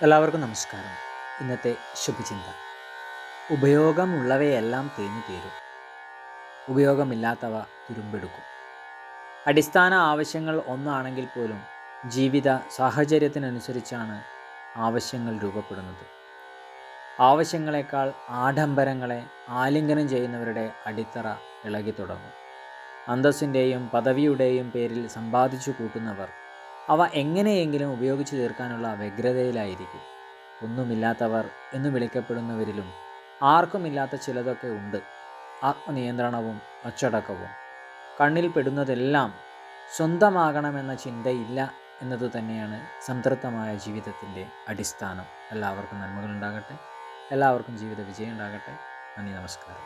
എല്ലാവർക്കും നമസ്കാരം. ഇന്നത്തെ ശുഭചിന്ത: ഉപയോഗമുള്ളവയെല്ലാം തേഞ്ഞു തീരും, ഉപയോഗമില്ലാത്തവ തുരുമ്പെടുക്കും. അടിസ്ഥാന ആവശ്യങ്ങൾ ഒന്നാണെങ്കിൽ പോലും ജീവിത സാഹചര്യത്തിനനുസരിച്ചാണ് ആവശ്യങ്ങൾ രൂപപ്പെടുന്നത്. ആവശ്യങ്ങളെക്കാൾ ആഡംബരങ്ങളെ ആലിംഗനം ചെയ്യുന്നവരുടെ അടിത്തറ ഇളകി തുടങ്ങും. അന്തസ്സിൻ്റെയും പദവിയുടെയും പേരിൽ സമ്പാദിച്ചു കൂട്ടുന്നവർ അവ എങ്ങനെയെങ്കിലും ഉപയോഗിച്ചു തീർക്കാനുള്ള വ്യഗ്രതയിലായിരിക്കും. ഒന്നുമില്ലാത്തവർ എന്ന് വിളിക്കപ്പെടുന്നവരിലും ആർക്കുമില്ലാത്ത ചിലതൊക്കെ ഉണ്ട്: ആത്മനിയന്ത്രണവും അച്ചടക്കവും. കണ്ണിൽ പെടുന്നതെല്ലാം സ്വന്തമാകണമെന്ന ചിന്തയില്ല എന്നതു തന്നെയാണ് സംതൃപ്തമായ ജീവിതത്തിൻ്റെ അടിസ്ഥാനം. എല്ലാവർക്കും നന്മകളുണ്ടാകട്ടെ. എല്ലാവർക്കും ജീവിത വിജയം ഉണ്ടാകട്ടെ. നന്ദി, നമസ്കാരം.